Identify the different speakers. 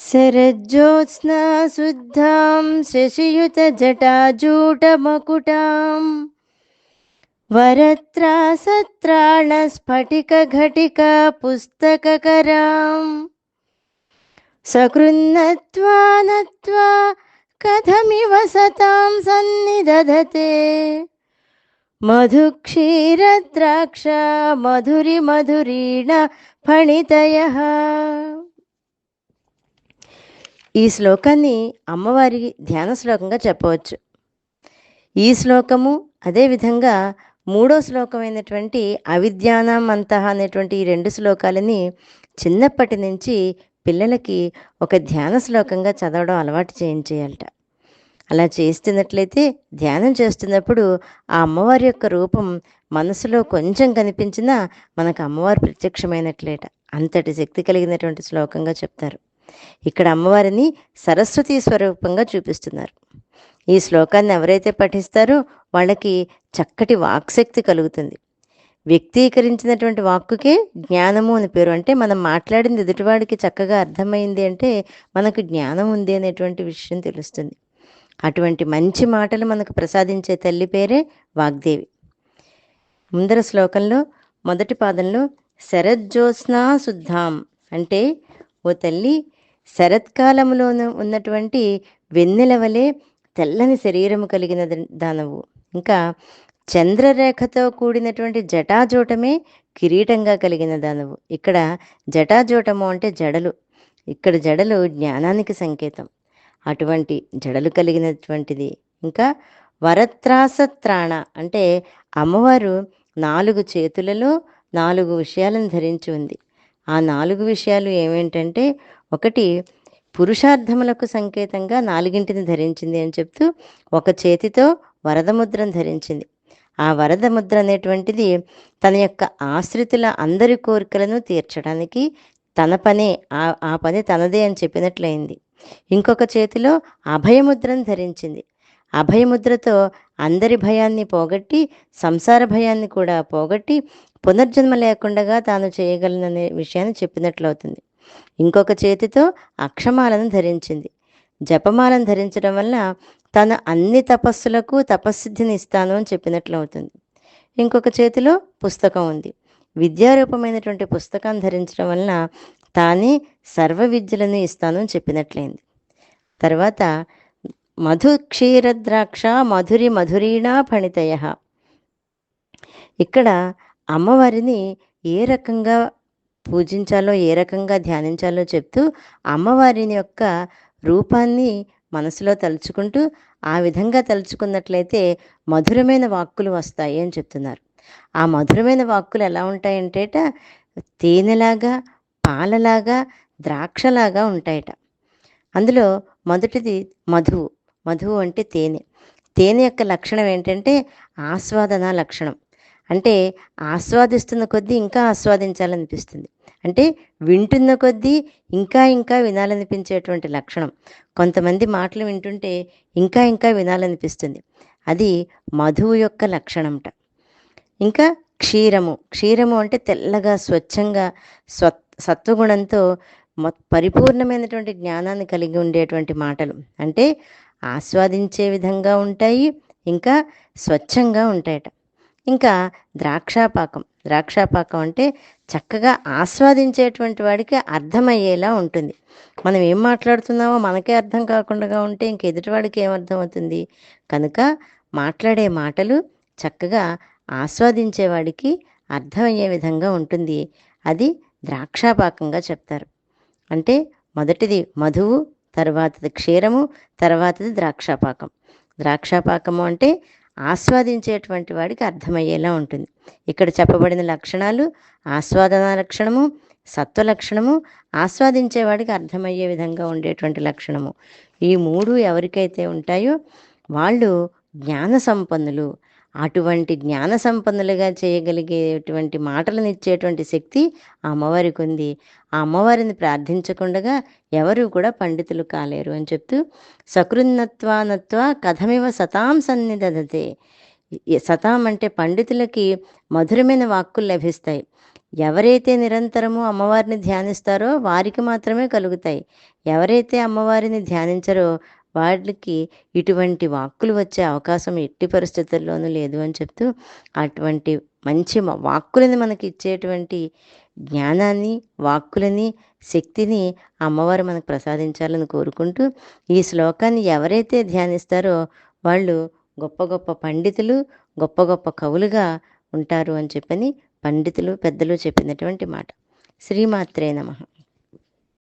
Speaker 1: శరజ్యోత్స్నా శుద్ధాం శశియుత జటాజూటమకుటాం వరత్రాసత్రాణ స్ఫటిక ఘటిక పుస్తకకరాం సకృన్నత్వా నత్వా కథమివ సతాం సన్నిదధతే మధుక్షీరద్రాక్ష మధురి మధురీణ ఫణితయః. ఈ శ్లోకాన్ని అమ్మవారి ధ్యాన శ్లోకంగా చెప్పవచ్చు. ఈ శ్లోకము అదేవిధంగా మూడో శ్లోకమైనటువంటి అవిద్యానాం అంతః అనేటువంటి ఈ రెండు శ్లోకాలని చిన్నప్పటి నుంచి పిల్లలకి ఒక ధ్యాన శ్లోకంగా చదవడం అలవాటు చేయించేయాలట. అలా చేస్తున్నట్లయితే ధ్యానం చేస్తున్నప్పుడు ఆ అమ్మవారి యొక్క రూపం మనసులో కొంచెం కనిపించినా మనకు అమ్మవారు ప్రత్యక్షమైనట్లేట. అంతటి శక్తి కలిగినటువంటి శ్లోకంగా చెప్తారు. ఇక్కడ అమ్మవారిని సరస్వతీ స్వరూపంగా చూపిస్తున్నారు. ఈ శ్లోకాన్ని ఎవరైతే పఠిస్తారో వాళ్ళకి చక్కటి వాక్శక్తి కలుగుతుంది. వ్యక్తీకరించినటువంటి వాక్కుకే జ్ఞానము అని పేరు. అంటే మనం మాట్లాడింది ఎదుటివాడికి చక్కగా అర్థమైంది అంటే మనకు జ్ఞానం ఉంది అనేటువంటి విషయం తెలుస్తుంది. అటువంటి మంచి మాటలు మనకు ప్రసాదించే తల్లి పేరే వాగ్దేవి. ముందర శ్లోకంలో మొదటి పాదంలో శరజ్యోత్స్నా శుద్ధాం అంటే, ఓ తల్లి శరత్కాలంలోనూ ఉన్నటువంటి వెన్నెల వలె తెల్లని శరీరము కలిగిన దానవు. ఇంకా చంద్రరేఖతో కూడినటువంటి జటాజూటమే కిరీటంగా కలిగిన దానవు. ఇక్కడ జటాజూటము అంటే జడలు. ఇక్కడ జడలు జ్ఞానానికి సంకేతం. అటువంటి జడలు కలిగినటువంటిది. ఇంకా వరత్రాసత్రాణ అంటే అమ్మవారు 4 చేతులలో 4 విషయాలను ధరించి ఉంది. ఆ 4 విషయాలు ఏమేంటంటే, ఒకటి పురుషార్థములకు సంకేతంగా 4ని ధరించింది అని చెప్తూ ఒక చేతితో వరదముద్రను ధరించింది. ఆ వరదముద్ర అనేటువంటిది తన యొక్క ఆశ్రితుల అందరి కోరికలను తీర్చడానికి తన పనే, ఆ పని తనదే అని చెప్పినట్లయింది. ఇంకొక చేతిలో అభయముద్రను ధరించింది. అభయముద్రతో అందరి భయాన్ని పోగొట్టి సంసార భయాన్ని కూడా పోగొట్టి పునర్జన్మ లేకుండా తాను చేయగలననే విషయాన్ని చెప్పినట్లవుతుంది. ఇంకొక చేతితో అక్షమాలను ధరించింది. జపమాలను ధరించడం వల్ల తన అన్ని తపస్సులకు తపస్సిద్ధిని ఇస్తాను అని చెప్పినట్లవుతుంది. ఇంకొక చేతిలో పుస్తకం ఉంది. విద్యారూపమైనటువంటి పుస్తకాన్ని ధరించడం వలన తానే సర్వ విద్యలను ఇస్తాను అని చెప్పినట్లయింది. తర్వాత మధు క్షీరద్రాక్ష మధురి మధురీణా ఫణితయః. ఇక్కడ అమ్మవారిని ఏ రకంగా పూజించాలో ఏ రకంగా ధ్యానించాలో చెప్తూ అమ్మవారిని యొక్క రూపాన్ని మనసులో తలుచుకుంటూ ఆ విధంగా తలుచుకున్నట్లయితే మధురమైన వాక్కులు వస్తాయి అని చెప్తున్నారు. ఆ మధురమైన వాక్కులు ఎలా ఉంటాయంటేట, తేనెలాగా, పాలలాగా, ద్రాక్షలాగా ఉంటాయట. అందులో మొదటిది మధువు. మధువు అంటే తేనె. తేనె యొక్క లక్షణం ఏంటంటే ఆస్వాదన లక్షణం. అంటే ఆస్వాదిస్తున్న కొద్దీ ఇంకా ఆస్వాదించాలనిపిస్తుంది. అంటే వింటున్న కొద్దీ ఇంకా ఇంకా వినాలనిపించేటువంటి లక్షణం. కొంతమంది మాటలు వింటుంటే ఇంకా ఇంకా వినాలనిపిస్తుంది. అది మధువు యొక్క లక్షణంట. ఇంకా క్షీరము. క్షీరము అంటే తెల్లగా స్వచ్ఛంగా సత్వగుణంతో పరిపూర్ణమైనటువంటి జ్ఞానాన్ని కలిగి ఉండేటువంటి మాటలు. అంటే ఆస్వాదించే విధంగా ఉంటాయి, ఇంకా స్వచ్ఛంగా ఉంటాయట. ఇంకా ద్రాక్షాపాకం. ద్రాక్షాపాకం అంటే చక్కగా ఆస్వాదించేటువంటి వాడికి అర్థమయ్యేలా ఉంటుంది. మనం ఏం మాట్లాడుతున్నామో మనకే అర్థం కాకుండా ఉంటే ఇంక ఎదుటివాడికి ఏమర్థం అవుతుంది? కనుక మాట్లాడే మాటలు చక్కగా ఆస్వాదించేవాడికి అర్థమయ్యే విధంగా ఉంటుంది. అది ద్రాక్షాపాకంగా చెప్తారు. అంటే మొదటిది మధువు, తర్వాతది క్షీరము, తర్వాతది ద్రాక్షాపాకం. ద్రాక్షాపాకము అంటే ఆస్వాదించేటువంటి వాడికి అర్థమయ్యేలా ఉంటుంది. ఇక్కడ చెప్పబడిన లక్షణాలు ఆస్వాదన లక్షణము, సత్వ లక్షణము, ఆస్వాదించేవాడికి అర్థమయ్యే విధంగా ఉండేటువంటి లక్షణము. ఈ 3 ఎవరికైతే ఉంటాయో వాళ్ళు జ్ఞాన సంపన్నులు. అటువంటి జ్ఞాన సంపన్నులుగా చేయగలిగేటువంటి మాటలను ఇచ్చేటువంటి శక్తి ఆ అమ్మవారికి ఉంది. ఆ అమ్మవారిని ప్రార్థించకుండా ఎవరు కూడా పండితులు కాలేరు అని చెప్తూ సకృన్నత్వానత్వ కథమివ సతాం సన్నిదధతే. సతాం అంటే పండితులకి మధురమైన వాక్కులు లభిస్తాయి. ఎవరైతే నిరంతరము అమ్మవారిని ధ్యానిస్తారో వారికి మాత్రమే కలుగుతాయి. ఎవరైతే అమ్మవారిని ధ్యానించరో వాళ్ళకి ఇటువంటి వాక్కులు వచ్చే అవకాశం ఎట్టి పరిస్థితుల్లోనూ లేదు అని చెప్తూ, అటువంటి మంచి వాక్కులని మనకిచ్చేటువంటి జ్ఞానాన్ని, వాక్కులని, శక్తిని అమ్మవారు మనకు ప్రసాదించాలని కోరుకుంటూ, ఈ శ్లోకాన్ని ఎవరైతే ధ్యానిస్తారో వాళ్ళు గొప్ప గొప్ప పండితులు, గొప్ప గొప్ప కవులుగా ఉంటారు అని చెప్పని పండితులు, పెద్దలు చెప్పినటువంటి మాట. శ్రీమాత్రే నమః.